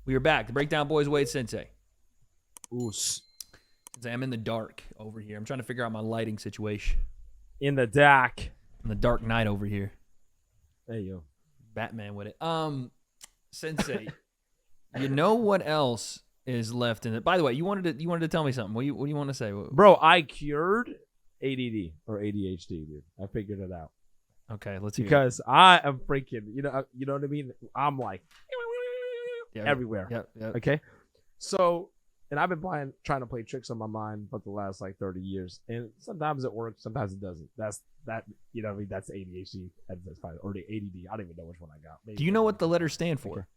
We are back. The Breakdown Boys, Wade Sensei. Oos. Sensei, I'm in the dark over here. I'm trying to figure out my lighting situation. In the dark. In the dark night over here. There you go. Batman with it. Sensei, you know what else is left in it? By the way, you wanted to tell me something. What do you want to say? Bro, I cured ADD or ADHD, dude. I figured it out. Okay, let's hear it. Because I am freaking, you know what I mean? I'm like everywhere. Yep. Okay. So, and I've been trying to play tricks on my mind for the last like 30 years. And sometimes it works, sometimes it doesn't. That's ADHD. That's fine. Or the ADD. I don't even know which one I got. Maybe. Do you know what the letters stand for? Okay.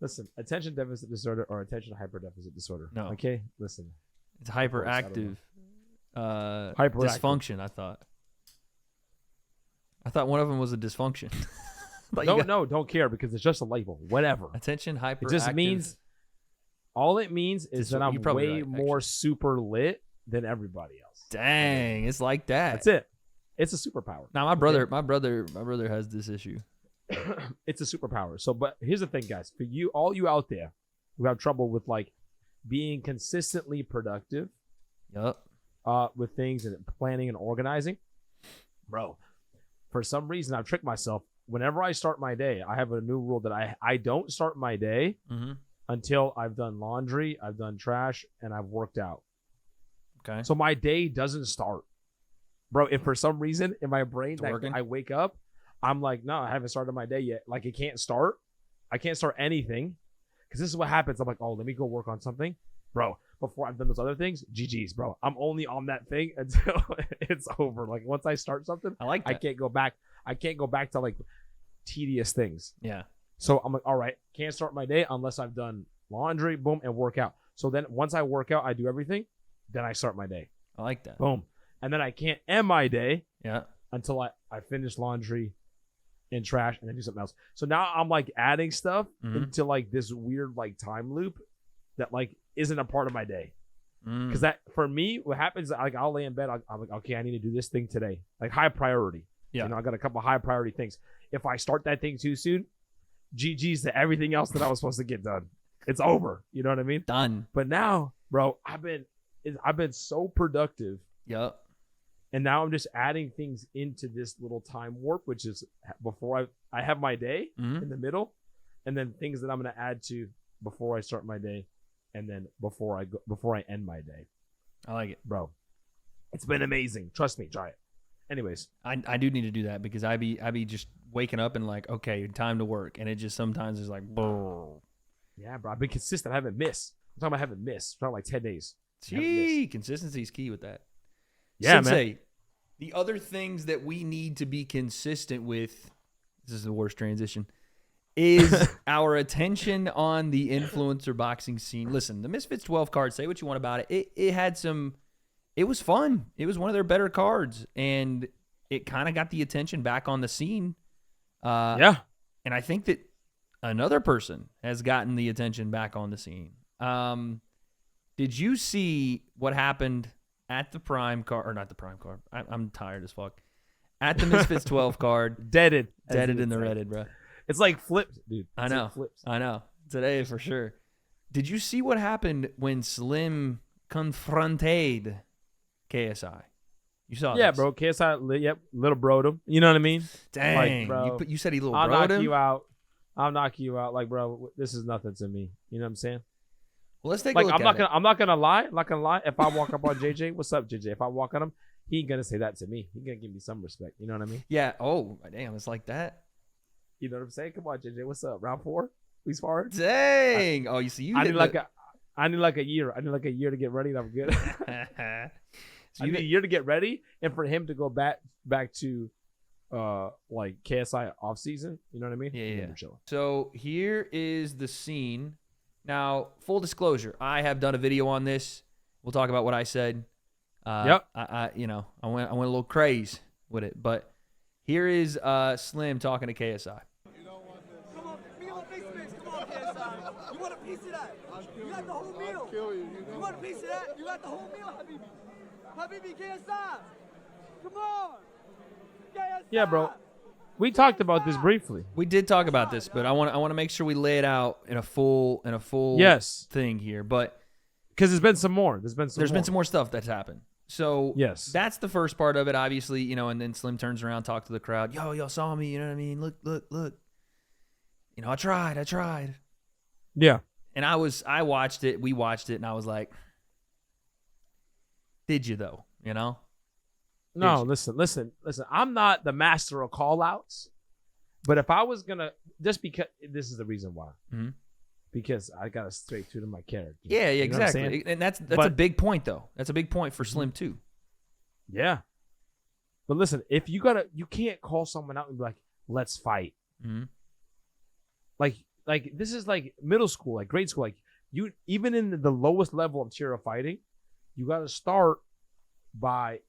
Listen, attention deficit disorder or attention hyperdeficit disorder. No. Okay? Listen. It's hyperactive. Hyperactive. Dysfunction, I thought. I thought one of them was a dysfunction. No, don't care because it's just a label. Whatever. Attention hyperactive. It just means, all it means is that I'm way more super lit than everybody else. Dang, it's like that. That's it. It's a superpower. Now my brother has this issue. It's a superpower. So, but here's the thing, guys. For you, all you out there who have trouble with like being consistently productive, with things and planning and organizing, bro. For some reason, I've tricked myself. Whenever I start my day, I have a new rule that I don't start my day until I've done laundry, I've done trash, and I've worked out. Okay. So my day doesn't start. Bro, if for some reason in my brain I wake up, I'm like, no, I haven't started my day yet. Like, it can't start. I can't start anything. Because this is what happens. I'm like, oh, let me go work on something. Bro, before I've done those other things, GG's, bro. I'm only on that thing until it's over. Like, once I start something, I like that. I can't go back. I can't go back to, like, tedious things. Yeah. So I'm like, all right, can't start my day unless I've done laundry, boom, and work out. So then once I work out, I do everything, then I start my day. I like that. Boom. And then I can't end my day until I finish laundry and trash and then do something else. So now I'm like adding stuff into like this weird like time loop that like isn't a part of my day. Because that for me, what happens, like I'll lay in bed, I'm like, okay, I need to do this thing today. Like high priority. Yeah. You know, I got a couple high priority things. If I start that thing too soon, GG's to everything else that I was supposed to get done. It's over. You know what I mean? Done. But now, bro, I've been so productive. Yep. And now I'm just adding things into this little time warp, which is before I have my day in the middle, and then things that I'm going to add to before I start my day, and then before I end my day. I like it, bro. It's been amazing. Trust me. Try it. Anyways, I do need to do that because I be just waking up and like, okay, time to work, and it just sometimes is like, bro. Yeah, bro. I've been consistent. I haven't missed. I'm talking about I haven't missed. I'm talking like 10 days. Gee, consistency is key with that. Yeah, Sensei, man. The other things that we need to be consistent with, this is the worst transition, is our attention on the influencer boxing scene. Listen, the Misfits 12 card, say what you want about it. It was fun. It was one of their better cards, and it kind of got the attention back on the scene. Yeah. And I think that another person has gotten the attention back on the scene. Did you see what happened at the Prime card, or not the Prime card? I'm tired as fuck. At the Misfits 12 card. Deaded in the Reddit, bro. It's like flipped, dude. I know. I know. Today for sure. Did you see what happened when Slim confronted KSI? You saw Yeah, this. bro. KSI, yep, little broed him. You know what I mean? Dang. Like, bro, you said he little I'll broed knock him? you out. I'll knock you out. Like, bro, this is nothing to me. You know what I'm saying? Well, let's take like, a look at it. I'm not gonna lie. I'm not gonna lie. If I walk up on JJ, what's up, JJ? If I walk on him, he ain't gonna say that to me. He gonna give me some respect. You know what I mean? Yeah. Oh, damn. It's like that. You know what I'm saying? Come on, JJ. What's up? Round 4? We sparring? Dang. You see, I need like a year. I need like a year to get ready. And I'm good. So I need a year to get ready, and for him to go back to like KSI off season. You know what I mean? Yeah. So here is the scene. Now, full disclosure, I have done a video on this. We'll talk about what I said. Yep. I went a little crazy with it, but here is Slim talking to KSI. Come on, me on face. Come on, KSI. You want a piece of that? You got the whole meal. I'll kill you. You want a piece of that? You got the whole meal, Habibi. Habibi, KSI. Come on. KSI. Yeah, bro. We talked about this briefly. We did talk about this, but I want to make sure we lay it out in a full Yes. thing here. But Because there's been some more. There's been some more stuff that's happened. So Yes. that's the first part of it, obviously, you know, and then Slim turns around, talks to the crowd. Yo, y'all saw me, you know what I mean? Look. You know, I tried. Yeah. And I watched it, we watched it, and I was like, did you though? You know? No, listen. I'm not the master of call-outs, but if I was gonna, just because this is the reason why, because I got to stay true to my character. Yeah, You know what I'm saying? exactly. And that's a big point, though. That's a big point for Slim too. Yeah. But listen, if you can't call someone out and be like, let's fight. Mm-hmm. Like this is like middle school, like grade school. Like you, even in the lowest level of tier of fighting, you got to start by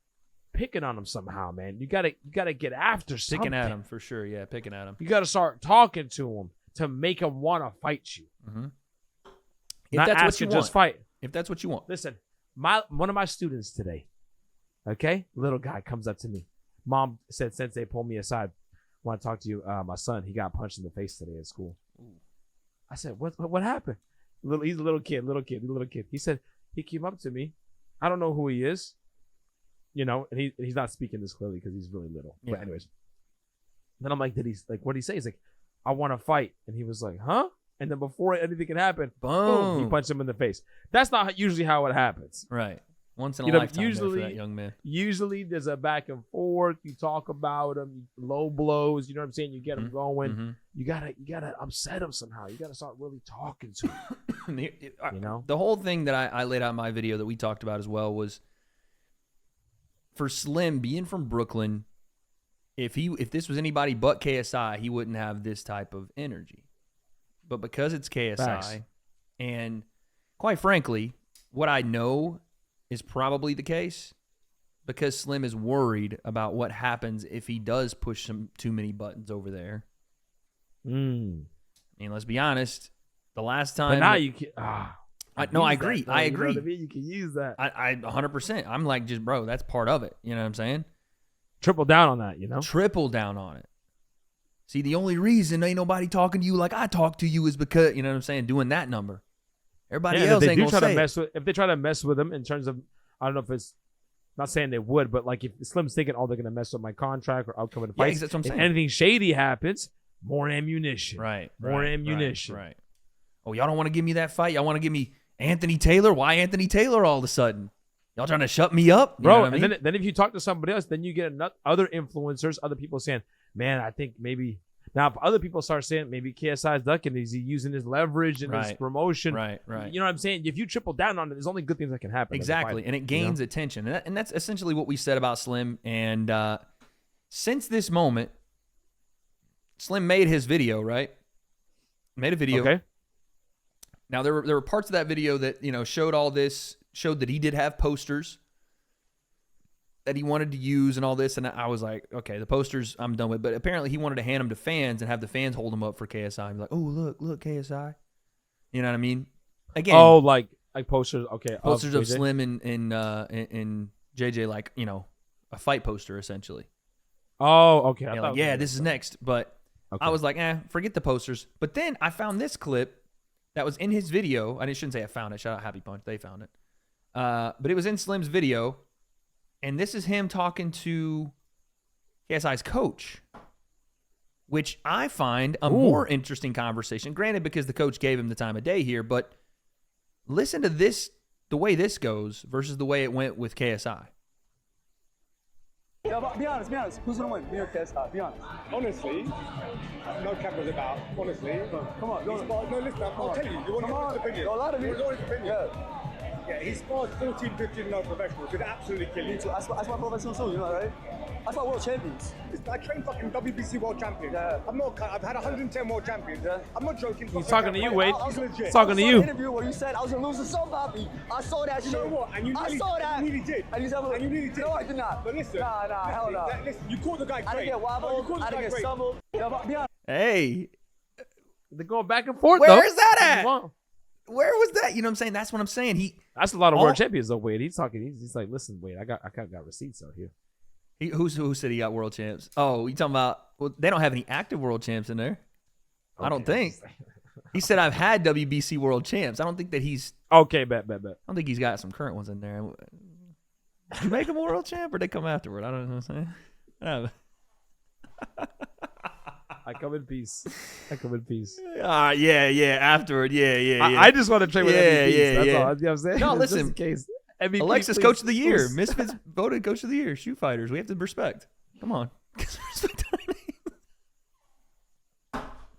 picking on them somehow, man. You gotta get after something. Picking at him for sure. Yeah, picking at him. You got to start talking to them to make them want to fight you. Mm-hmm. Not that's ask what you to want. just fight. If that's what you want. Listen, one of my students today, okay, little guy comes up to me. Mom said, "Sensei, pull me aside. Want to talk to you. My son, he got punched in the face today at school." Ooh. I said, "What happened?" He's a little kid. He said he came up to me. I don't know who he is, you know, and he's not speaking this clearly because he's really little. Yeah. But anyways, then I'm like, what did he say? He's like, "I want to fight," and he was like, "Huh?" And then before anything can happen, boom, he punched him in the face. That's not usually how it happens. Right. Once in a lifetime there for that young man. Usually there's a back and forth. You talk about them, low blows. You know what I'm saying? You get them going. Mm-hmm. You gotta upset them somehow. You gotta start really talking to them. You know, the whole thing that I laid out in my video that we talked about as well was for Slim being from Brooklyn. If this was anybody but KSI, he wouldn't have this type of energy. But because it's KSI, Facts. and quite frankly, what I know is probably the case, because Slim is worried about what happens if he does push some too many buttons over there. I mean, let's be honest. The last time, but now you can. I agree. That, I you know agree. what I mean? You can use that. I 100%. I'm like, just bro, that's part of it. You know what I'm saying? Triple down on that. You know. Triple down on it. See, the only reason ain't nobody talking to you like I talk to you is because, you know what I'm saying, doing that number. Everybody else ain't gonna say it. If they try to mess with him in terms of, I don't know if it's, not saying they would, but like if Slim's thinking, oh, they're gonna mess with my contract or upcoming fights. That's what I'm saying. If anything shady happens, more ammunition. Right. More ammunition. Right. Oh, y'all don't want to give me that fight? Y'all want to give me Anthony Taylor? Why Anthony Taylor all of a sudden? Y'all trying to shut me up? You know Bro, what I mean? and then if you talk to somebody else, then you get other influencers, other people saying, man, I think maybe. Now, if other people start saying maybe KSI is ducking, is he using his leverage and his promotion? Right. You know what I'm saying? If you triple down on it, there's only good things that can happen. Exactly, and it gains attention. And that's essentially what we said about Slim. And since this moment, Slim made his video, right? Made a video. Okay. Now, there were parts of that video that, you know, showed all this, showed that he did have posters that he wanted to use and all this, and I was like, okay, the posters I'm done with. But apparently he wanted to hand them to fans and have the fans hold them up for KSI. And be like, oh, look, KSI. You know what I mean? Again. Oh, like posters. Okay. Posters of Slim and JJ, like, you know, a fight poster essentially. Oh, okay. Yeah, this is next. But I was like, forget the posters. But then I found this clip that was in his video. I shouldn't say I found it. Shout out Happy Punch. They found it. But it was in Slim's video. And this is him talking to KSI's coach, which I find a more interesting conversation. Granted, because the coach gave him the time of day here, but listen to this, the way this goes versus the way it went with KSI. Yeah, but be honest. Who's gonna win? Me or KSI? Be honest. Honestly, no cameras about. Honestly, Come on. no, listen. I'll tell you. You want to opinion? A lot of you you. want his opinion? Yeah. He sparred 14, 15 non-professionals. Could absolutely kill Me you. too. That's my professional too, you know, right? That's my world champions. Listen, I trained fucking WBC world champions. Yeah. I've had 110 world champions. Yeah. I'm not joking. He's talking to you, Wade. I was- He's legit. He's talking to I saw you. the interview where you said I was gonna lose to Salt Papi. I saw that You shit. know what? And you I nearly, saw that. You nearly did. And you said, And you nearly did. No, I did not. But listen. Nah, hell no. Listen, you called the guy I great. didn't get You wobbled. called the I didn't guy get great. stumbled. Yeah, but be honest. Hey, They're going back and forth. Where though. is that at? Come on. where was that? You know what I'm saying? That's what I'm saying. That's a lot of All- world champions though, Wade. He's talking. He's like, listen, Wade, I got receipts out here. Who said he got world champs? Oh, you talking about? Well, they don't have any active world champs in there. I don't think. He said I've had WBC world champs. I don't think that he's. Okay, bet. I don't think he's got some current ones in there. Did you make him a world champ, or they come afterward? I don't know what I'm saying. I come in peace. Yeah. Afterward, yeah. I just want to train with MVPs. That's yeah. all. You know what I'm saying? No, Just listen. in case. MVP, Alexis, please. coach of the year. Misfits voted coach of the year. Shoe fighters. We have to respect. Come on.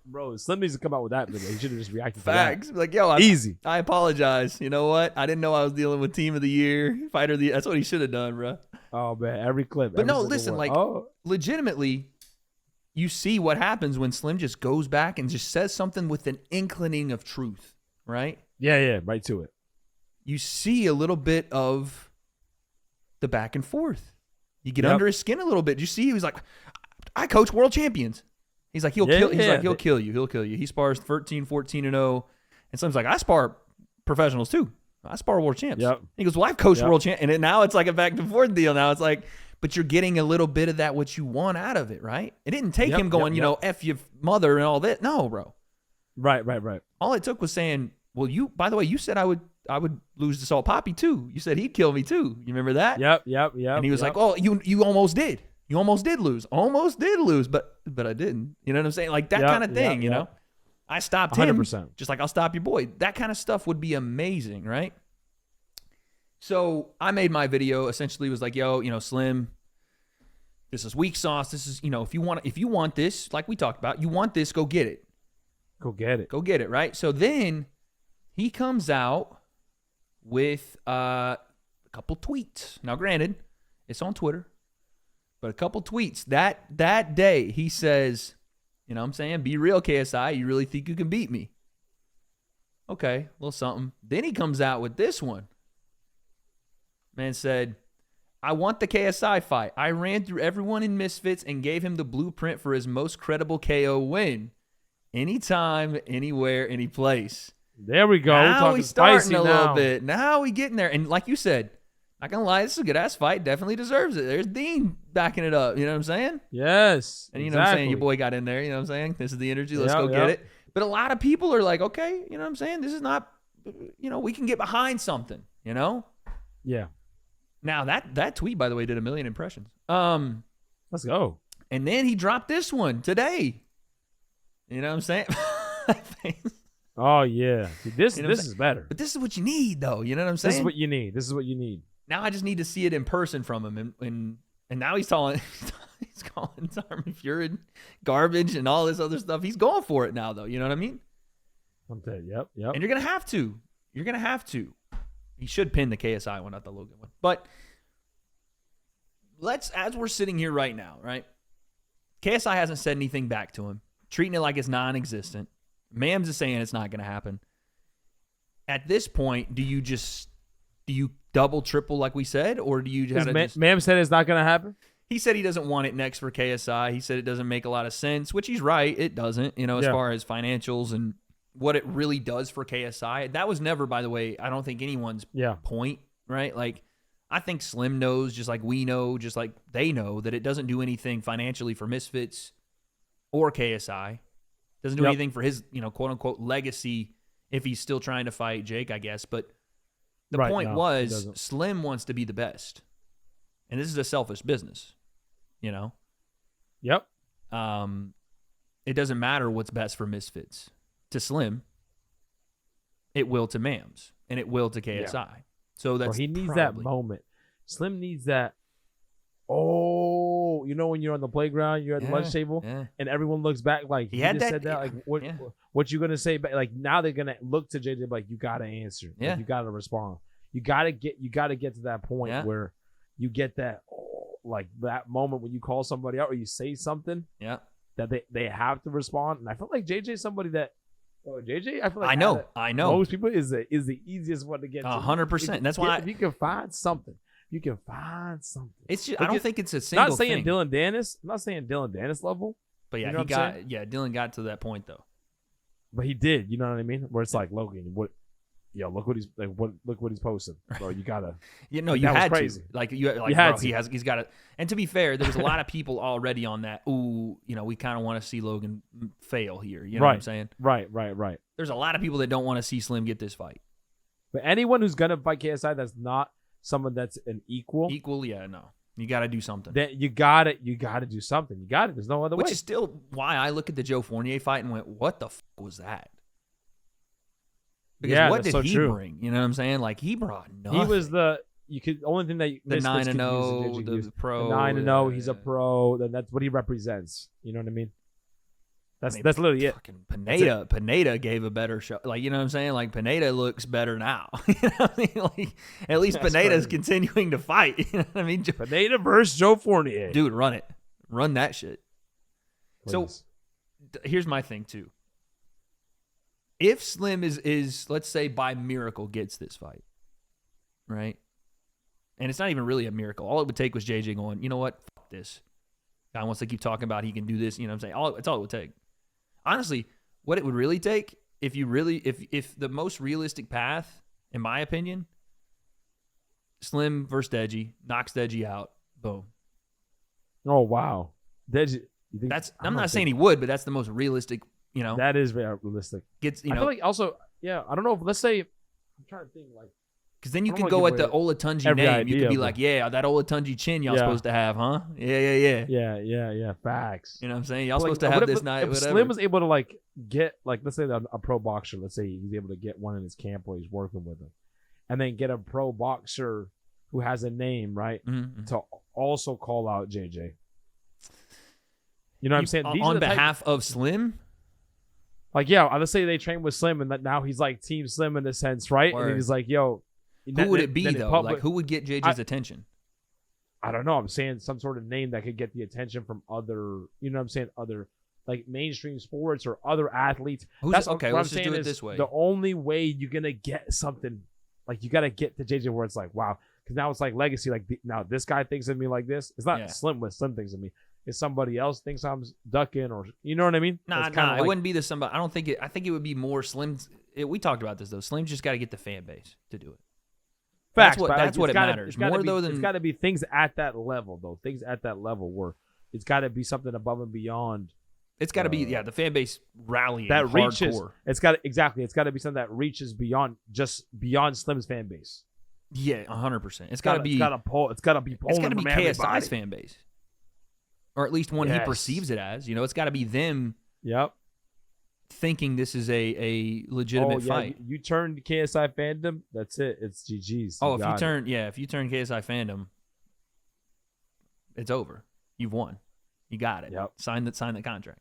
Bro, Slim needs to come out with that video. He should have just reacted Facts. to Like, yo, Easy. I apologize. You know what? I didn't know I was dealing with team of the year, fighter of the year. That's what he should have done, bro. that. Oh, man. Every clip. But every no, single listen, one. like, legitimately, you see what happens when Slim just goes back and just says something with an inclining of truth, right? Yeah. Right to it. You see a little bit of the back and forth. You get under his skin a little bit. You see, he was like, I coach world champions. He's like, he'll kill you. He'll kill you. He spars 13, 14-0. And Slim's like, I spar professionals too. I spar world champs. Yep. He goes, well, I've coached world champs. And now it's like a back and forth deal. Now it's like, but you're getting a little bit of that, what you want out of it, right? It didn't take him going, you know, F your mother and all that. No, bro. Right. All it took was saying, well, by the way, you said I would lose to Salt Papi too. You said he'd kill me too. You remember that? Yep. And he was like, oh, you almost did. You almost did lose. Almost did lose, but I didn't. You know what I'm saying? Like that kind of thing, you know? I stopped 100%. him just like I'll stop your boy. That kind of stuff would be amazing, right? So I made my video, essentially was like, yo, you know, Slim, this is weak sauce. This is, you know, if you want this, like we talked about, you want this, go get it. Go get it, right? So then he comes out with a couple tweets. Now, granted, it's on Twitter. But a couple tweets that day, he says, you know what I'm saying? Be real, KSI. You really think you can beat me? Okay, a little something. Then he comes out with this one. Man said, I want the KSI fight. I ran through everyone in Misfits and gave him the blueprint for his most credible KO win. Anytime, anywhere, any place. There we go. Now We're we starting spicy a little now. bit. Now we getting there. And like you said, not gonna lie, this is a good ass fight. Definitely deserves it. There's Dean backing it up. You know what I'm saying? Yes. And you know what I'm saying? Your boy got in there. You know what I'm saying? This is the energy. Let's go get it. But a lot of people are like, okay, you know what I'm saying? This is not, you know, we can get behind something, you know? Yeah. Now that tweet, by the way, did 1 million impressions. Let's go. And then he dropped this one today. You know what I'm saying? Oh yeah. See, this is better. But this is what you need, though. You know what I'm saying? This is what you need. Now I just need to see it in person from him, and now he's calling Armin Fury garbage and all this other stuff. He's going for it now, though. You know what I mean? I'm telling you. Yep. And you're gonna have to. He should pin the KSI one, not the Logan one. But as we're sitting here right now, right? KSI hasn't said anything back to him, treating it like it's non-existent. Mams is saying it's not gonna happen. At this point, do you double, triple like we said, or do you just... Mam said it's not going to happen? He said he doesn't want it next for KSI. He said it doesn't make a lot of sense, which he's right. It doesn't, you know, as far as financials and what it really does for KSI. That was never, by the way, I don't think anyone's point, right? Like, I think Slim knows, just like we know, just like they know, that it doesn't do anything financially for Misfits or KSI. Doesn't do anything for his, you know, quote-unquote legacy if he's still trying to fight Jake, I guess. But the point was, Slim wants to be the best. And this is a selfish business, you know? Yep. It doesn't matter what's best for Misfits. To Slim, it will to Mams, and it will to KSI. Yeah. So that's he needs that moment. Slim needs that. Oh, you know when you're on the playground, you're at the lunch table, and everyone looks back like he just said that. Like what you gonna say? Like now they're gonna look to JJ like you gotta answer. Yeah. Like, you gotta respond. You gotta get to that point where you get that like that moment when you call somebody out or you say something. Yeah. That they have to respond. And I feel like JJ's somebody that. Oh, JJ, I feel like I know. Most people is the easiest one to get to. 100%. That's why if you can find something. It's just, I don't think it's a single not saying thing. Dylan Dennis. I'm not saying Dylan Dennis level. But yeah, you know Dylan got to that point though. But he did. You know what I mean? Where it's like Logan, what yo, look what he's like. Look what he's posting, bro. You gotta. You know, you That was had crazy. to. Like you You had bro, to. he's got to. And to be fair, there was a lot of people already on that. Ooh, we kind of want to see Logan fail here. You know what I'm saying? Right. There's a lot of people that don't want to see Slim get this fight. But anyone who's gonna fight KSI that's not someone that's an equal, Yeah, no. You got to do something. then you gotta do something. You got it. There's no other Which way. is still why I look at the Joe Fournier fight and went, what the fuck was that? Because Yeah, what that's did so he true. bring? You know what I'm saying? Like, he brought nothing. He was the only thing that the Misfits could 9-0, use is the use. pro. The 9-0. yeah, He's yeah. a pro. Then that's what he represents. You know what I mean? That's I mean, that's literally it. Fucking Pineda gave a better show. Like, you know what I'm saying? Like, Pineda looks better now. You know what I mean? Like, at least That's Pineda's crazy. continuing to fight. You know what I mean? Pineda versus Joe Fournier. Dude, run it. Run that shit. So, Please. here's my thing, too. If Slim is, let's say, by miracle gets this fight, right? And it's not even really a miracle. All it would take was JJ going, you know what? Fuck this. Guy wants to keep talking about he can do this. You know what I'm saying? It's all it would take. Honestly, what it would really take, if the most realistic path, in my opinion, Slim versus Deji, knocks Deji out, boom. Oh wow, Deji. You think, I'm not saying he would, but that's the most realistic, that is very realistic. gets, I feel like also, yeah, I don't know. Let's say, I'm trying to think like. because then you I can don't go wanna at give the Olatunji every name. You idea could be of like, yeah, that Olatunji chin y'all Yeah. supposed to have, huh? Yeah. Yeah. Facts. You know what I'm saying? Y'all Like, supposed to what have if- this night, If whatever. Slim was able to like get like, let's say a pro boxer, let's say he's able to get one in his camp where he's working with him, and then get a pro boxer who has a name, right, Mhm. to also call out JJ. You know what I'm saying? These are On the type- behalf of Slim? like, yeah, let's say they train with Slim, and that now he's like Team Slim in a sense, right? And Word. he's like, yo, Who would it be, though? Like, who would get JJ's attention? I don't know. I'm saying some sort of name that could get the attention from other, you know what I'm saying, other like mainstream sports or other athletes. Who's, okay, what let's I'm just saying do it is this way. The only way you're gonna get something, like you gotta get to JJ where it's like, wow, because now it's like legacy. Like now this guy thinks of me like this. It's not Yeah. Slim when Slim thinks of me. It's somebody else thinks I'm ducking, or you know what I mean? Nah, It's kinda it like- wouldn't be the somebody. I don't think it. I think it would be more Slim's. We talked about this though. Slim's just got to get the fan base to do it. Facts, what- but that's like, what it's it gotta- matters. it's gotta More be, though than- it's got to be things at that level, though. Things at that level where it's got to be something above and beyond It's got to be the fan base rallying that reaches. hardcore. It's got to be something that reaches beyond Slim's fan base. Yeah, 100%. It's got to be. It's got to pull. It's got to be. It's Pulling got to be from KSI's everybody. fan base, or at least one he Yes. perceives it as. It's got to be them Yep. thinking this is a legitimate fight. You turn KSI fandom. That's it. It's GG's. Oh, if got it. if you turn KSI fandom, it's over. You've won. You got it. Yep. Sign the contract.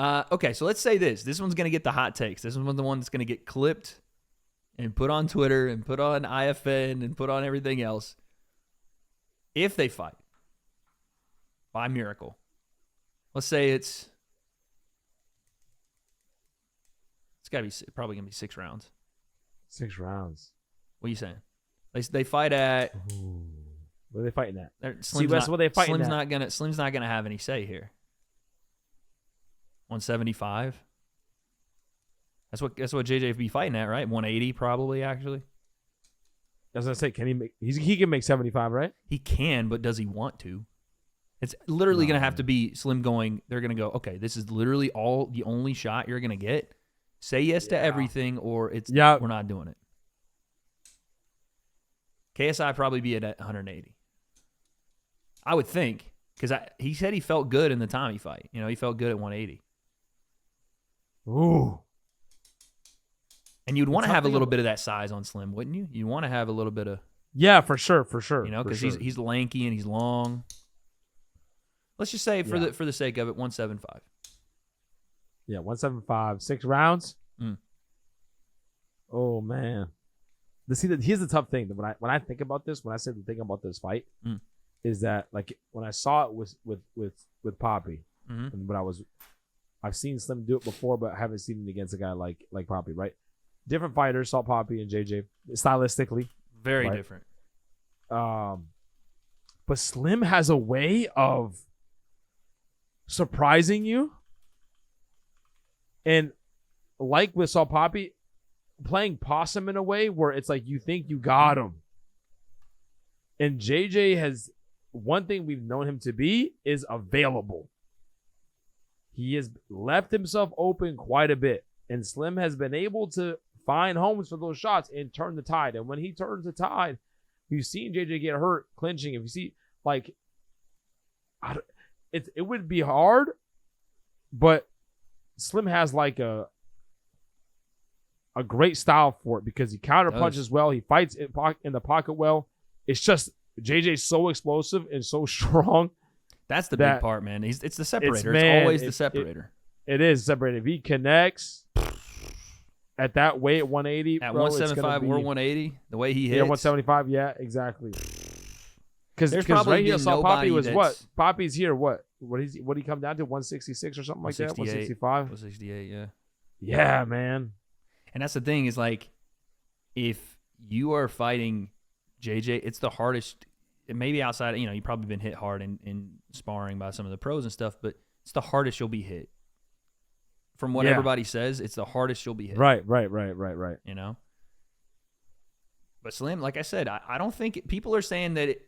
Okay, so let's say this. This one's gonna get the hot takes. This one's the one that's gonna get clipped and put on Twitter and put on IFN and put on everything else. If they fight by miracle, let's say it's gotta be probably gonna be 6 rounds. 6 rounds. What are you saying? They fight at. Ooh. What are they fighting at? Slim's that's not, what they fighting Slim's at. not gonna have any say here. 175. That's what JJ be fighting at, right? 180 probably actually. I was gonna say, can he make? He can make 75, right? He can, but does he want to? It's literally gonna have to be Slim going. They're gonna go. Okay, this is literally the only shot you're gonna get. Say yes to everything, or we're not doing it. KSI probably be at 180. I would think, because he said he felt good in the Tommy fight. He felt good at 180. Ooh. And you'd want to have a something little about- bit of that size on Slim, wouldn't you? You want to have a little bit of, Yeah, for sure. because he's lanky and he's long. Let's just say for the sake of it, 175. Yeah, 175, 6 rounds. Mm. Oh man, here's the tough thing. When I think about this, when I said the thing about this fight, is that like when I saw it was with Papi, and when I've seen Slim do it before, but I haven't seen it against a guy like Papi, right? Different fighters, Salt Papi and JJ, stylistically, Very right? different. But Slim has a way of surprising you. And like with Salt Papi, playing possum in a way where it's like you think you got him. And JJ has one thing we've known him to be is available. He has left himself open quite a bit. And Slim has been able to find homes for those shots and turn the tide. And when he turns the tide, you've seen JJ get hurt clinching. If you see, like, it would be hard, but Slim has like a great style for it because he counter punches well. He fights in the pocket well. It's just JJ's so explosive and so strong. That's the big part, man. It's the separator. It's always the separator. It is separated. If he connects at that weight at 180, at bro, 175 or 180, the way he hits. Yeah, 175. Yeah, exactly. Because probably right here, Salt Papi was what? that's- Papi's here. What did he come down to? 166 or something like that? 165. 168, yeah. Yeah, man. And that's the thing is like, if you are fighting JJ, it's the hardest. Maybe outside, you've probably been hit hard in sparring by some of the pros and stuff, but it's the hardest you'll be hit. From what everybody says, it's the hardest you'll be hit. Right. But Slim, like I said, I don't think people are saying that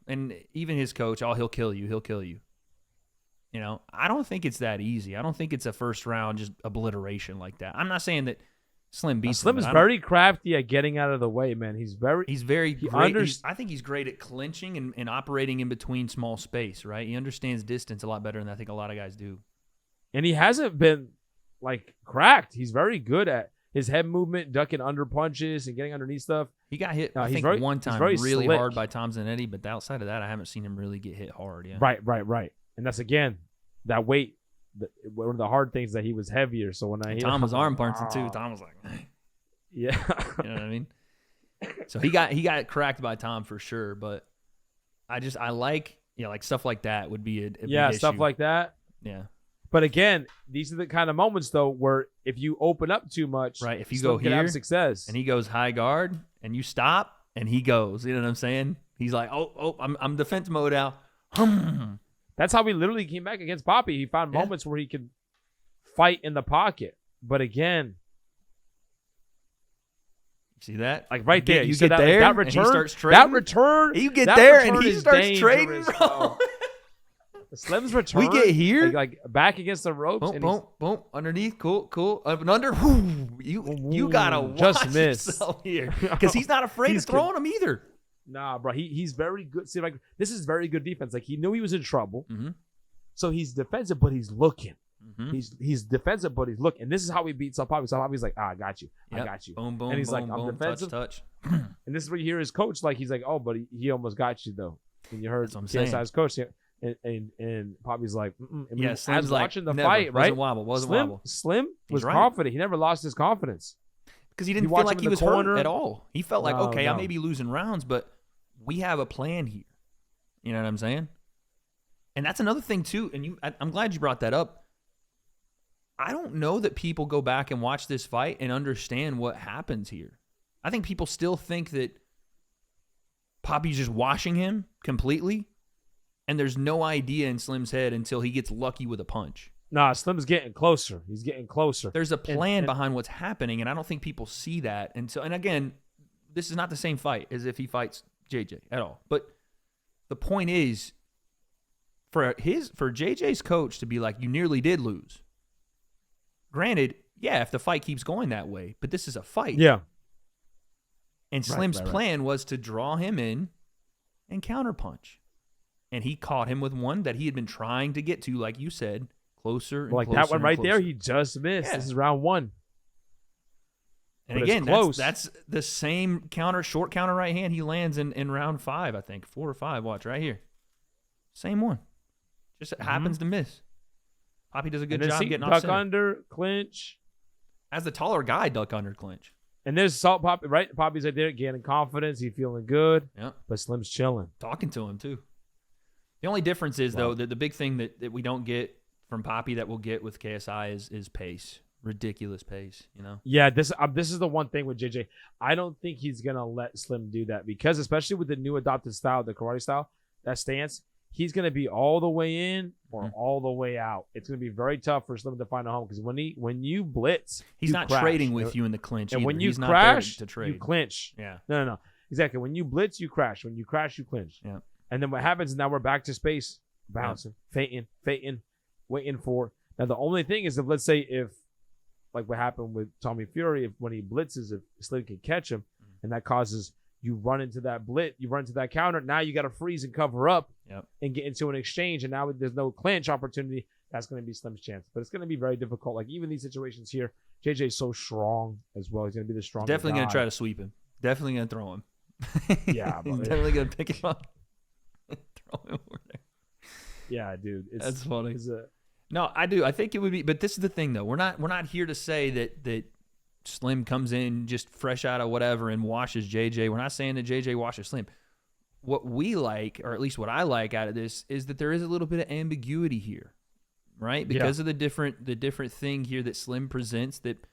and even his coach, he'll kill you. I don't think it's that easy. I don't think it's a first round just obliteration like that. I'm not saying that Slim beats Slim him. is very crafty at getting out of the way, man. He's very great. I think he's great at clinching and operating in between small space, right? He understands distance a lot better than I think a lot of guys do. And he hasn't been like cracked. He's very good at his head movement, ducking under punches and getting underneath stuff. He got hit, I think, one time really hard by Tom Zanetti, but outside of that, I haven't seen him really get hit hard. Yeah. Right. And that's, again, that weight. One of the hard things that he was heavier. So when Tom was arm punching too. Tom was like, yeah, you know what I mean. So he got cracked by Tom for sure. But I like like stuff like that would be a big stuff issue. like that. Yeah. But again, these are the kind of moments though where if you open up too much, right? If you go here, have success, and he goes high guard, and you stop, and he goes. You know what I'm saying? He's like, I'm defense mode out. That's how he literally came back against Papi. He found moments where he could fight in the pocket. But again, see that? Like right there. You get there, that return, and he starts trading. That return. You get there, and he starts trading, bro. Bro. Slim's return. We get here. Like back against the ropes. Boom. Underneath. Cool. Up and under. You got to watch yourself here. Because he's not afraid of throwing him either. Nah, bro. He's very good. See, like, this is very good defense. Like, he knew he was in trouble. Mm-hmm. So he's defensive, but he's looking. Mm-hmm. He's defensive, but he's looking. And this is how he beats Salt Papi. Salt Papi's like, I got you. Yep. I got you. Boom. And he's boom, like, I'm defensive. Touch. And this is where you hear his coach, like, he's like, oh, but he almost got you, though. And you heard KSI's coach. And Papi's like, Yes, I was watching the fight, right? Wasn't wobble. Slim was confident. He never lost his confidence. Because he didn't feel like he was hurt at all. He felt like, I may be losing rounds, but we have a plan here. You know what I'm saying? And that's another thing, too. And I'm glad you brought that up. I don't know that people go back and watch this fight and understand what happens here. I think people still think that Papi's just washing him completely, and there's no idea in Slim's head until he gets lucky with a punch. Nah, Slim's getting closer. He's getting closer. There's a plan behind what's happening, and I don't think people see that until. And again, this is not the same fight as if he fights JJ at all. But the point is, for JJ's coach to be like, you nearly did lose. Granted, yeah, if the fight keeps going that way, but this is a fight. Yeah. And Slim's plan was to draw him in and counterpunch. And he caught him with one that he had been trying to get to, like you said, closer and like closer. That one right closer. There, he just missed. Yeah. This is round one. And but again, that's the same short counter right hand he lands in round 5, I think. 4 or 5, watch right here. Same one. Just happens to miss. Papi does a good job getting off center. Duck under, clinch. As the taller guy, duck under, clinch. And there's Salt Papi, right? Papi's right there, gaining confidence. He's feeling good. Yeah. But Slim's chilling. Talking to him, too. The only difference is, though, that the big thing that we don't get from Papi that we'll get with KSI is pace. Ridiculous pace, you know? Yeah, this is the one thing with JJ. I don't think he's going to let Slim do that because, especially with the new adopted style, the karate style, that stance, he's going to be all the way in or all the way out. It's going to be very tough for Slim to find a home because when you blitz, He's you not crash. trading with you in the clinch. And either. when you He's crash, not there to trade. you clinch. Yeah. No. Exactly. When you blitz, you crash. When you crash, you clinch. Yeah. And then what happens is now we're back to space, bouncing, fainting, waiting for. Now the only thing is let's say if like what happened with Tommy Fury, if when he blitzes, if Slim can catch him, and that causes you run into that blitz, you run into that counter. Now you got to freeze and cover up and get into an exchange, and now there's no clinch opportunity. That's going to be Slim's chance, but it's going to be very difficult. Like even these situations here, JJ is so strong as well. He's going to be the strongest. Definitely going to try to sweep him. Definitely going to throw him. Yeah, he's definitely going to pick him up and throw him over there. Yeah, dude, That's funny. It's No, I do. I think it would be, but this is the thing, though. We're not here to say that Slim comes in just fresh out of whatever and washes JJ. We're not saying that JJ washes Slim. What we like, or at least what I like out of this, is that there is a little bit of ambiguity here, right? Because of the different thing here that Slim presents that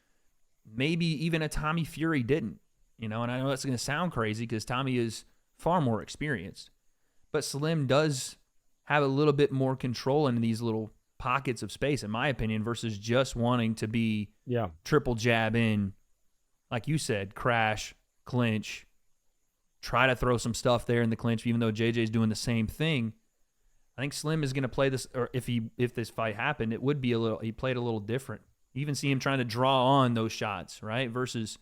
maybe even a Tommy Fury didn't, And I know that's going to sound crazy because Tommy is far more experienced, but Slim does have a little bit more control in these little pockets of space, in my opinion, versus just wanting to be triple jab in, like you said, crash, clinch, try to throw some stuff there in the clinch, even though JJ's doing the same thing. I think Slim is going to play this, or if this fight happened, it would be he played a little different. You even see him trying to draw on those shots, right? Versus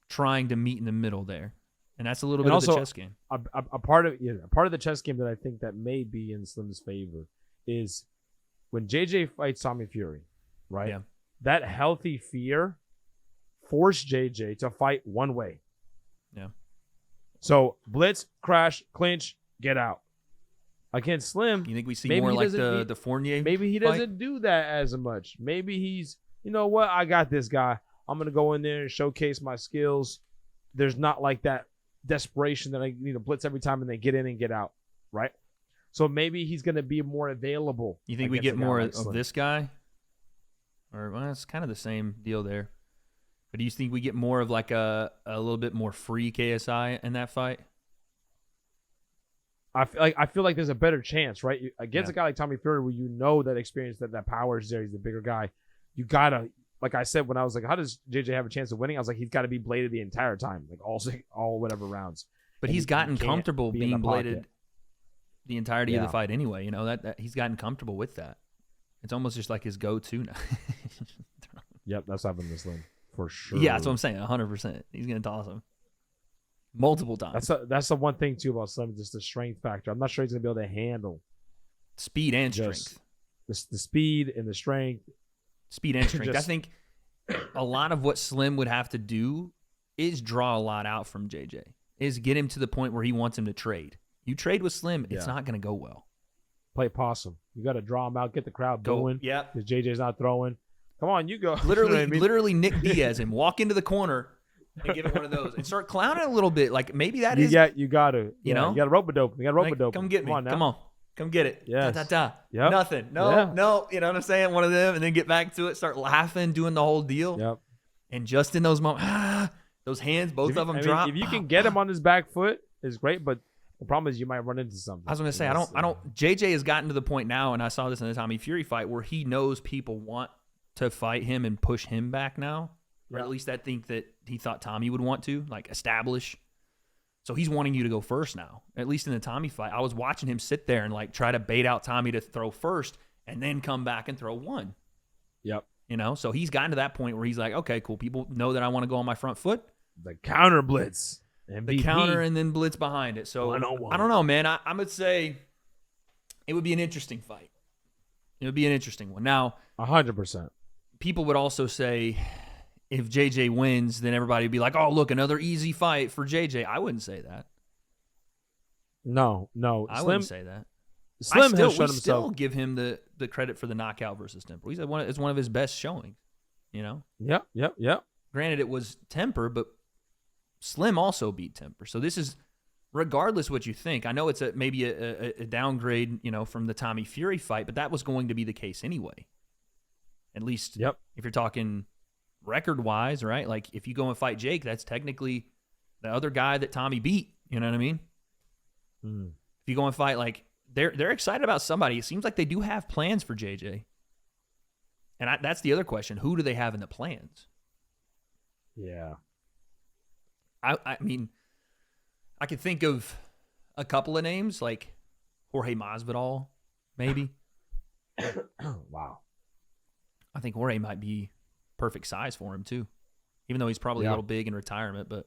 trying to meet in the middle there. And that's a little bit of the chess game. A part of the chess game that I think that may be in Slim's favor is when JJ fights Tommy Fury, right? Yeah. That healthy fear forced JJ to fight one way. Yeah. So blitz, crash, clinch, get out. Against Slim, you think we see more like the Fournier? Maybe he fight? doesn't do that as much. Maybe he's, you know what? I got this guy. I'm gonna go in there and showcase my skills. There's not like that desperation that I need to blitz every time and then get in and get out, right? So maybe he's going to be more available. You think we get more of this guy? Or, well, it's kind of the same deal there. But do you think we get more of like a little bit more free KSI in that fight? I feel like there's a better chance, right? Against a guy like Tommy Fury, where that experience, that power is there, he's the bigger guy. You got to, like I said, when I was like, how does JJ have a chance of winning? I was like, he's got to be bladed the entire time, like all whatever rounds. But he's gotten comfortable being bladed the entirety of the fight anyway. That he's gotten comfortable with that. It's almost just like his go-to now. Yep, that's happened to Slim for sure. Yeah, that's what I'm saying. 100%. He's gonna toss him multiple times. That's the one thing too about Slim, just the strength factor. I'm not sure he's gonna be able to handle speed and strength. The speed and the strength. Speed and strength. I think a lot of what Slim would have to do is draw a lot out from JJ. Is get him to the point where he wants him to trade. You trade with Slim, it's not going to go well. Play possum. You got to draw him out, get the crowd going. Yeah. Because JJ's not throwing. Come on, you go. Literally Nick Diaz him. Walk into the corner and give it one of those. And start clowning a little bit. Like maybe that is. Yeah, you got to. You know? You got to rope-a-dope. You got to rope-a-dope. Come get me. Come on. Come get it. Yes. Yep. Nothing. No. You know what I'm saying? One of them. And then get back to it. Start laughing, doing the whole deal. Yep. And just in those moments, those hands, both of them drop. If you can get him on his back foot, it's great. But the problem is you might run into something. I was going to say, I don't. JJ has gotten to the point now, and I saw this in the Tommy Fury fight, where he knows people want to fight him and push him back now. Or at least I think that he thought Tommy would want to, like, establish. So he's wanting you to go first now. At least in the Tommy fight, I was watching him sit there and like try to bait out Tommy to throw first and then come back and throw one. Yep. So he's gotten to that point where he's like, okay, cool. People know that I want to go on my front foot. The counter blitz. MVP. The counter and then blitz behind it. So I don't know, man. I would say it would be an interesting fight. It would be an interesting one. Now, 100%. People would also say if JJ wins, then everybody would be like, oh, look, another easy fight for JJ. I wouldn't say that. No. I wouldn't say that. Slim has shown we himself. Still give him the credit for the knockout versus Temper. He's it's one of his best showings, Yep. Granted, it was Temper, but Slim also beat Temper. So this is, regardless what you think, I know it's maybe a downgrade, from the Tommy Fury fight, but that was going to be the case anyway. At least if you're talking record-wise, right? Like, if you go and fight Jake, that's technically the other guy that Tommy beat. You know what I mean? If you go and fight, like, they're excited about somebody. It seems like they do have plans for JJ. And that's the other question. Who do they have in the plans? Yeah. I mean, I could think of a couple of names, like Jorge Masvidal, maybe. Wow. I think Jorge might be perfect size for him, too. Even though he's probably a little big in retirement. But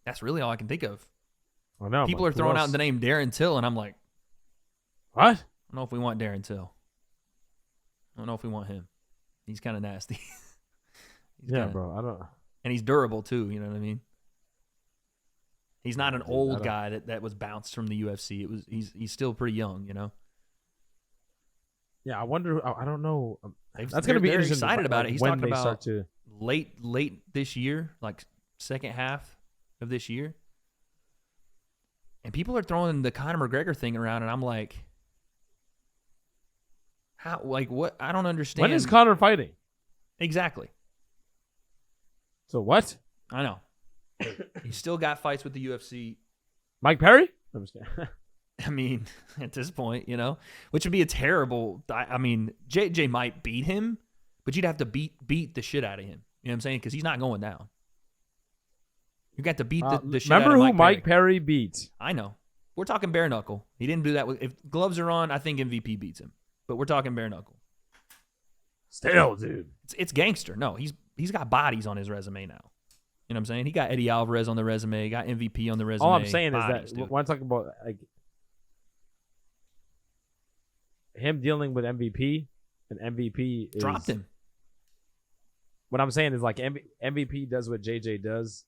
that's really all I can think of. I know. People are throwing out the name Darren Till, and I'm like, what? I don't know if we want Darren Till. I don't know if we want him. He's kind of nasty. Bro. I don't. And he's durable too. You know what I mean? He's not an old guy that was bounced from the UFC. He's still pretty young. You know. Yeah, I wonder. I don't know. That's going to be they're interesting. Excited about it. He's when talking they about start to late this year, like second half of this year. And people are throwing the Conor McGregor thing around, and I'm like, how? Like what? I don't understand. When is Conor fighting? Exactly. So what? I know. He's still got fights with the UFC. Mike Perry? I'm just kidding. I mean, at this point, you know, which would be a terrible. I mean, JJ might beat him, but you'd have to beat the shit out of him. You know what I'm saying? Because he's not going down. You got to beat the shit out of Remember who Mike Mike Perry beat? I know. We're talking bare knuckle. He didn't do that. If gloves are on, I think MVP beats him. But we're talking bare knuckle. Still, dude. It's gangster. No, he's got bodies on his resume now. You know what I'm saying? He got Eddie Alvarez on the resume. He got MVP on the resume. All I'm saying bodies, is that dude. when I'm talking about like him dealing with MVP, and MVP is, dropped him. What I'm saying is like MVP does what JJ does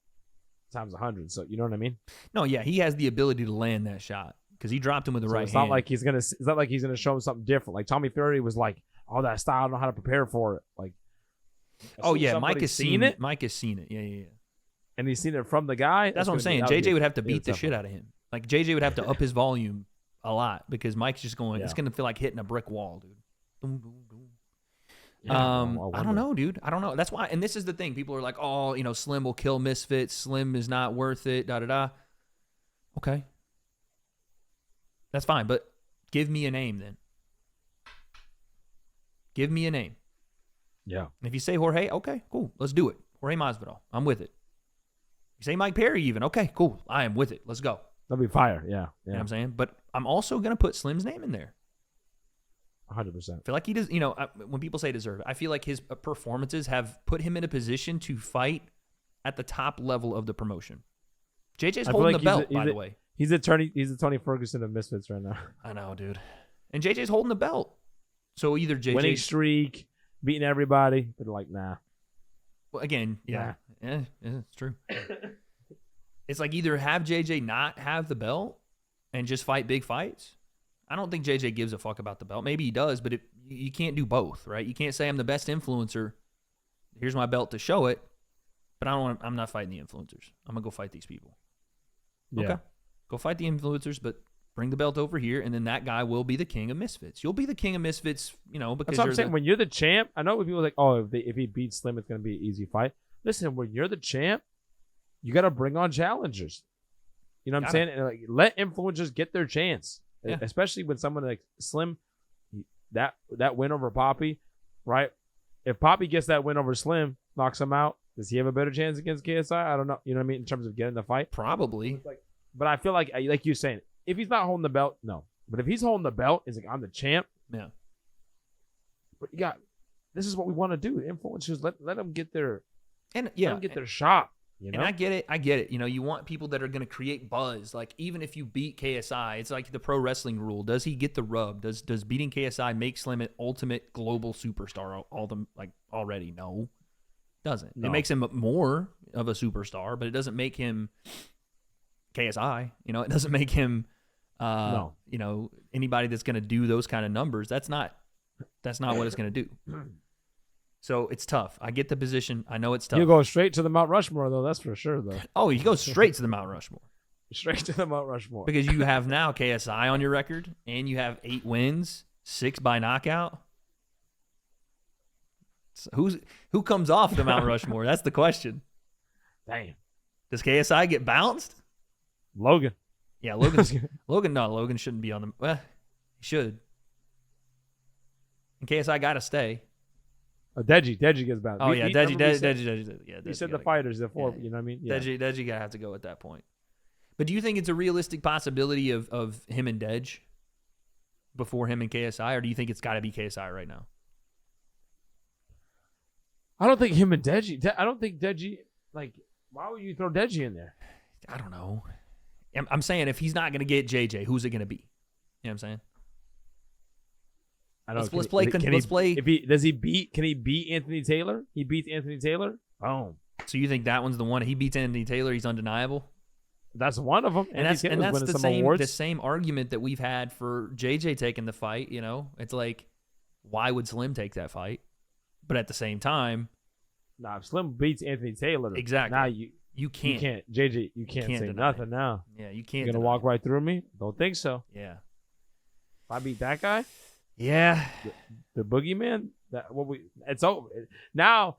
times 100. So you know what I mean? No, yeah, he has the ability to land that shot because he dropped him with the right it's hand. not like he's gonna. It's not like he's gonna show him something different. Like Tommy Fury was like, "Oh, that style, I don't know how to prepare for it." Like, oh yeah, Mike has seen it. Mike has seen it. Yeah. And he's seen it from the guy. That's what I'm saying. JJ would have to beat the shit out of him. Like JJ would have to up his volume a lot because Mike's just going. It's gonna feel like hitting a brick wall, dude. Boom, boom, boom. I don't know, dude. I don't know. That's why. And this is the thing. People are like, "Oh, you know, Slim will kill misfits. Slim is not worth it." Da da da. Okay, that's fine. But give me a name then. Give me a name. Yeah. And if you say Jorge, okay, cool. Let's do it. Jorge Masvidal. I'm with it. You say Mike Perry even. Okay, cool. I am with it. Let's go. That'd be fire. Yeah. You know what I'm saying? But I'm also going to put Slim's name in there. 100%. I feel like he does, you know, when people say deserve, I feel like his performances have put him in a position to fight at the top level of the promotion. JJ's holding the belt, by the way. He's the Tony Ferguson of Misfits right now. I know, dude. And JJ's holding the belt. So either JJ... winning streak, beating everybody. But like, nah. Well, again, yeah. Yeah, it's true. It's like either have JJ not have the belt and just fight big fights. I don't think JJ gives a fuck about the belt. Maybe he does, but you can't do both, right? You can't say I'm the best influencer. Here's my belt to show it, but I'm not fighting the influencers. I'm gonna go fight these people. Yeah. Okay, go fight the influencers, but bring the belt over here, and then that guy will be the king of misfits. You'll be the king of misfits, you know, because that's what I'm saying. When you're the champ, I know when people are like, oh, if he beats Slim, it's gonna be an easy fight. Listen, when you're the champ, you gotta bring on challengers. You know what I'm saying? And like, let influencers get their chance. Yeah. Especially when someone like Slim, that win over Papi, right? If Papi gets that win over Slim, knocks him out, does he have a better chance against KSI? I don't know. You know what I mean? In terms of getting the fight? Probably. But I feel like you're saying, if he's not holding the belt, no. But if he's holding the belt, it's like, I'm the champ. Yeah. But this is what we want to do. Influencers, let them get their, let them get their shot. You know? And I get it. You know, you want people that are going to create buzz. Like, even if you beat KSI, it's like the pro wrestling rule. Does he get the rub? Does beating KSI make Slim an ultimate global superstar already? No. Doesn't. No. It makes him more of a superstar, but it doesn't make him KSI. You know, it doesn't make him, no. You know, anybody that's going to do those kind of numbers. That's not what it's going to do. So it's tough. I get the position. I know it's tough. You go straight to the Mount Rushmore, though. That's for sure, though. Oh, you go straight to the Mount Rushmore. Straight to the Mount Rushmore. Because you have now KSI on your record, and you have 8 wins, 6 by knockout. So who comes off the Mount Rushmore? That's the question. Damn. Does KSI get bounced? Logan. Yeah, Logan shouldn't be on the. Well, he should. And KSI got to stay. Deji gets bounced. Oh yeah, Deji. Yeah, He he said the fighters, the four. Yeah. You know what I mean? Yeah. Deji gotta have to go at that point. But do you think it's a realistic possibility of him and Dej before him and KSI, or do you think it's got to be KSI right now? I don't think him and Deji. I don't think Deji. Like, why would you throw Deji in there? I don't know. I'm saying if he's not gonna get JJ, who's it gonna be? You know what I'm saying? I don't know. Let's play. If he does, he beat. Can he beat Anthony Taylor? He beats Anthony Taylor. Boom. So you think that one's the one? He beats Anthony Taylor. He's undeniable. That's one of them. And that's the same argument that we've had for JJ taking the fight. You know, it's like, why would Slim take that fight? But at the same time, if Slim beats Anthony Taylor, exactly. Now you can't. JJ, you can't say nothing now. Yeah, you can't. You're gonna walk right through me? Don't think so. Yeah. If I beat that guy, yeah, the boogeyman. It's over now.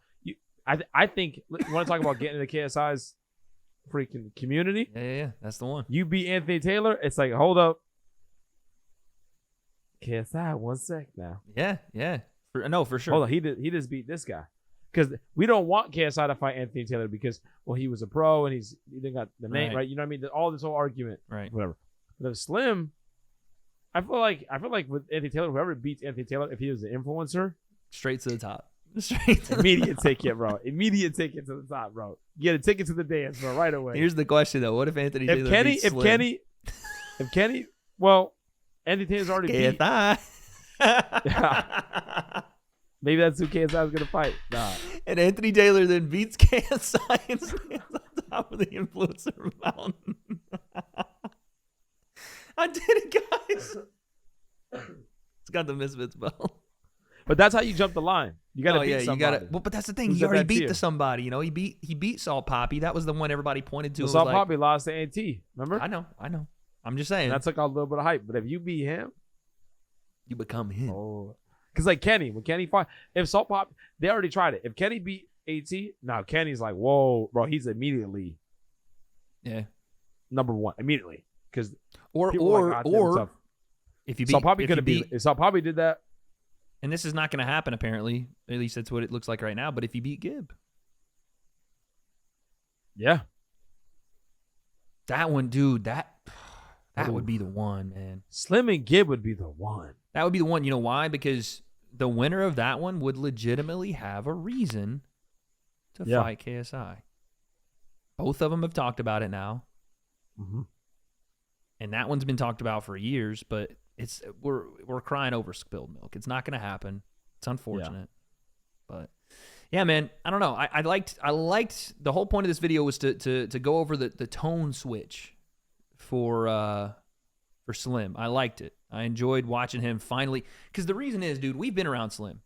I think you want to talk about getting into KSI's freaking community. Yeah, that's the one. You beat Anthony Taylor. It's like, hold up, KSI, 1 sec now. Yeah. For sure. Hold on, he just beat this guy. Because we don't want KSI to fight Anthony Taylor because, well, he was a pro and he didn't got the name right. You know what I mean? All this whole argument, right? Whatever. But if Slim, I feel like with Anthony Taylor, whoever beats Anthony Taylor, if he was an influencer, straight to the top. Immediate ticket, bro. Immediate ticket to the top, bro. Get a ticket to the dance, bro, right away. Here's the question though: what if Anthony Taylor beats Slim? If Kenny, well, Anthony Taylor's already beat. Maybe that's who KSI is going to fight. Nah. And Anthony Taylor then beats KSI and stands on top of the influencer mountain. I did it, guys. It's got the Misfits belt. But that's how you jump the line. You got to beat somebody. You gotta, well, but that's the thing. He already beat somebody. You know, he beat Salt Papi. That was the one everybody pointed to. Salt Papi lost to A.T. Remember? I know. I'm just saying. And that took a little bit of hype. But if you beat him, you become him. Oh. Because like Kenny, when Kenny fought, if Salt Papi, they already tried it. If Kenny beat A.T., now Kenny's like, whoa, bro, he's immediately number one immediately. Because or if you beat Salt Papi could have beat. If Salt Papi did that, and this is not going to happen apparently. At least that's what it looks like right now. But if you beat Gibb, yeah, that one, dude, that would be the one, man. Slim and Gibb would be the one. That would be the one. You know why? Because the winner of that one would legitimately have a reason to fight KSI. Both of them have talked about it now. Mm-hmm. And that one's been talked about for years, but we're crying over spilled milk. It's not going to happen. It's unfortunate. But yeah, man, I don't know. I liked the whole point of this video was to go over the tone switch for Slim. I liked it. I enjoyed watching him finally, because the reason is, dude, we've been around Slim.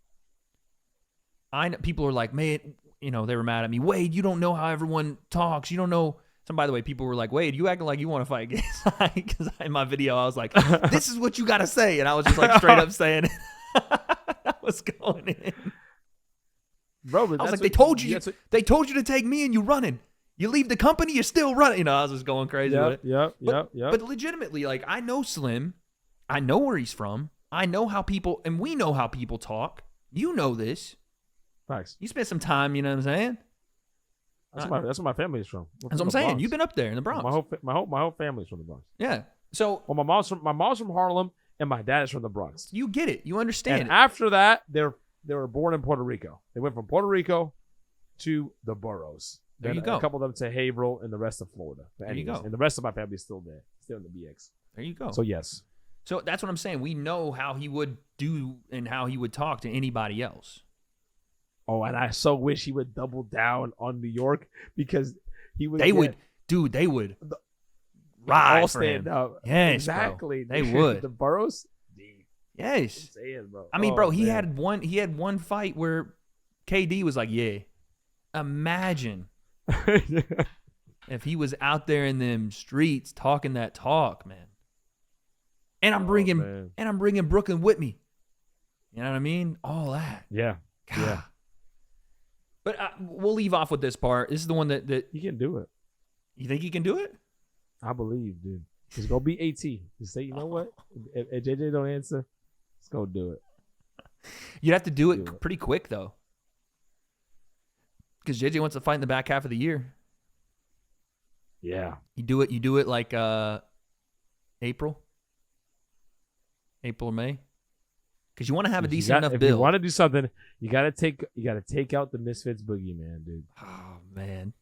People are like, man, you know, they were mad at me. Wade, you don't know how everyone talks. You don't know. So by the way, people were like, Wade, you acting like you want to fight KSI, because in my video I was like, this is what you got to say, and I was just like straight up saying it. I was going in, bro. But I was like, they told you to take me, and you running. You leave the company, you're still running. You know, I was just going crazy with it. Yep. But legitimately, like, I know Slim. I know where he's from. I know how people, and we know how people talk. You know this. Thanks. You spent some time, you know what I'm saying? That's where my family is from. That's what I'm saying. You've been up there in the Bronx. My whole family's from the Bronx. Yeah. So, well, my mom's from Harlem, and my dad is from the Bronx. You get it. You understand and it. After that, they were born in Puerto Rico. They went from Puerto Rico to the boroughs. There you go. A couple of them to Haverhill and the rest of Florida. But anyways, there you go. And the rest of my family is still there, still in the BX. There you go. So yes. So that's what I'm saying. We know how he would do and how he would talk to anybody else. Oh, and I so wish he would double down on New York, because he would. They would ride all for stand him. up. Yes, exactly. Bro. They would. The boroughs. Yes. I'm saying, bro. I mean, bro, he had one fight where KD was like, "Yeah, imagine if he was out there in them streets talking that talk, man." And I'm bringing Brooklyn with me. You know what I mean? All that. Yeah. God. Yeah. But we'll leave off with this part. This is the one that you can do it. You think he can do it? I believe, dude. Just go beat AT. Just say, you know what? If JJ don't answer, let's go do it. You'd have to do it pretty quick though, because JJ wants to fight in the back half of the year. Yeah. You do it like April or May, because you want to have a decent enough if build. you want to do something, you gotta take out the Misfits boogeyman, dude. Oh man,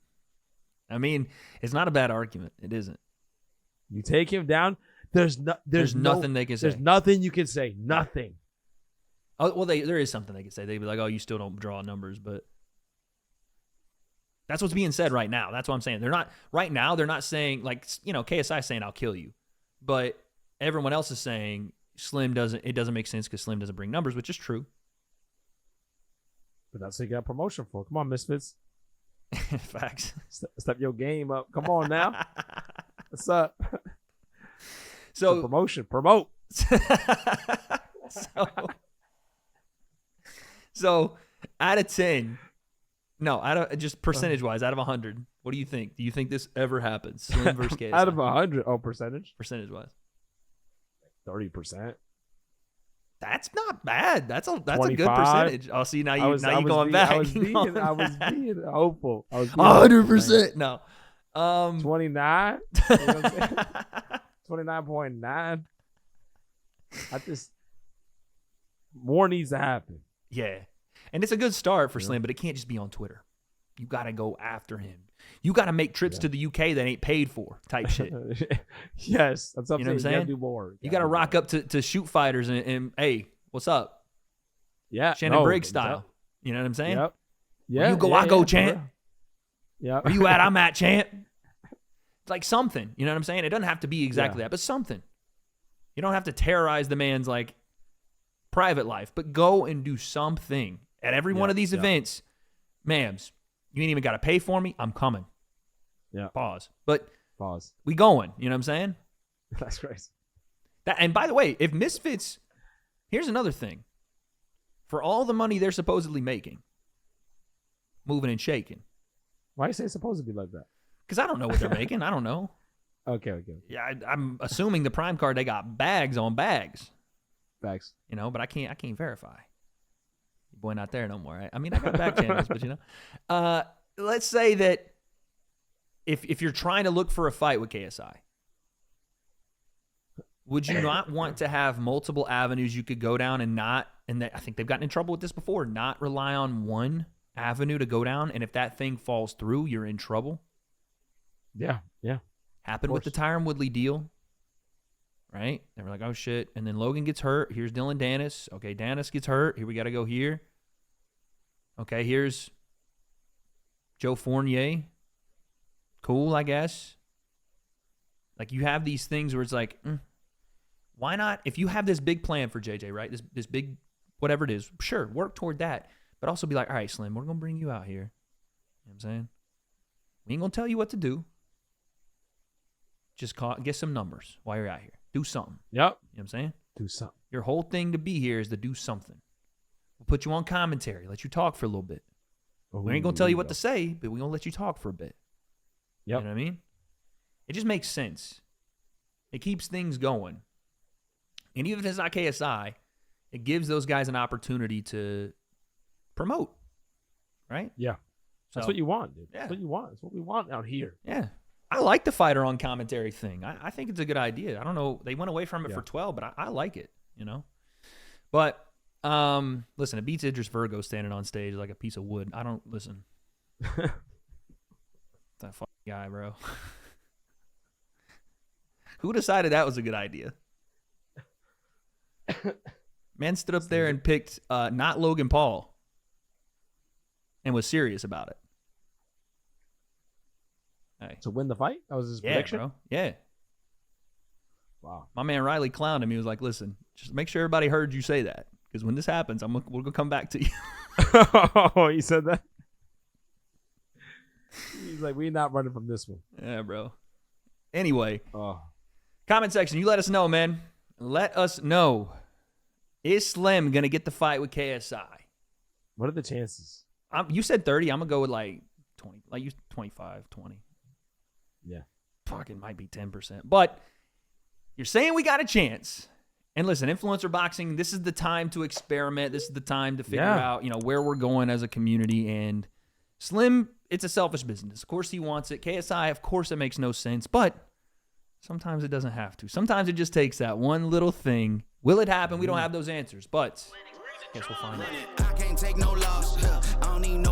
I mean, it's not a bad argument. It isn't. You take him down. There's nothing they can say. There's nothing you can say. Nothing. Oh well, there is something they could say. They'd be like, "Oh, you still don't draw numbers," but that's what's being said right now. That's what I'm saying. They're not saying like, you know, KSI saying I'll kill you, but everyone else is saying Slim doesn't. It doesn't make sense because Slim doesn't bring numbers, which is true. But that's what you got promotion for. Come on, Misfits. Facts. Step your game up. Come on now. What's up? So promotion. Promote. So out of 10, just percentage wise, out of 100, what do you think? Do you think this ever happens? Slim versus KSI. Out of 100, percentage wise, 30%. That's not bad. That's a good 25. percentage. Oh, see now you going back. I was being hopeful. 100%. No. 29. 29.9. More needs to happen. Yeah. And it's a good start for Slim, but it can't just be on Twitter. You got to go after him. You got to make trips to the UK that ain't paid for type shit. Yes. That's you know what I'm saying? You got to do more. You got to rock up to shoot fighters and, hey, what's up? Yeah. Shannon Briggs style. You know what I'm saying? Yep. Yeah. Where you go, I go, champ. Yeah. Where you at? I'm at, champ. It's like something. You know what I'm saying? It doesn't have to be exactly that, but something. You don't have to terrorize the man's like private life, but go and do something at every one of these events. Ma'ams, you ain't even got to pay for me. I'm coming. Yeah. Pause. But pause. We going. You know what I'm saying? That's crazy. And by the way, if Misfits, here's another thing. For all the money they're supposedly making, moving and shaking. Why you say it's supposed to be like that? Because I don't know what they're making. I don't know. Okay. Yeah, I'm assuming the Prime card, they got bags on bags. Bags. You know, but I can't verify. Your boy not there no more. Right? I mean, I got back channels, but you know. Let's say that if you're trying to look for a fight with KSI, would you not want to have multiple avenues you could go down and I think they've gotten in trouble with this before, not rely on one avenue to go down, and if that thing falls through, you're in trouble? Yeah. Happened with the Tyron Woodley deal, right? They were like, oh, shit. And then Logan gets hurt. Here's Dylan Dennis. Okay, Dennis gets hurt. Here we got to go here. Okay, here's Joe Fournier. Cool, I guess. Like, you have these things where it's like, why not? If you have this big plan for JJ, right? This big, whatever it is, sure, work toward that. But also be like, all right, Slim, we're going to bring you out here. You know what I'm saying? We ain't going to tell you what to do. Just get some numbers while you're out here. Do something. Yep. You know what I'm saying? Do something. Your whole thing to be here is to do something. We'll put you on commentary, let you talk for a little bit. We ain't going to tell you what to say, but we're going to let you talk for a bit. Yep. You know what I mean? It just makes sense. It keeps things going. And even if it's not KSI, it gives those guys an opportunity to promote. Right? Yeah. That's what you want, dude. Yeah. That's what you want. That's what we want out here. Yeah. I like the fighter on commentary thing. I think it's a good idea. I don't know. They went away from it for 12, but I like it, you know? But, listen, it beats Idris Virgo standing on stage like a piece of wood. I don't, listen. That fucking guy, bro. Who decided that was a good idea? Man stood up there and picked not Logan Paul and was serious about it. Hey. To win the fight? That was his prediction? Bro. Yeah. Wow. My man Riley clowned him. He was like, listen, just make sure everybody heard you say that. Because when this happens, we're going to come back to you. Oh, he said that? He's like, we're not running from this one. Yeah, bro. Anyway, comment section. You let us know, man. Let us know. Is Slim going to get the fight with KSI? What are the chances? You said 30. I'm going to go with like 20. Like you 25, 20. Yeah. Fucking might be 10%. But you're saying we got a chance. And listen, influencer boxing, this is the time to experiment. This is the time to figure out, where we're going as a community. And Slim, it's a selfish business. Of course he wants it. KSI, of course it makes no sense. But sometimes it doesn't have to. Sometimes it just takes that one little thing. Will it happen? We don't have those answers. But I guess we'll find out. I can't take no loss. I don't need no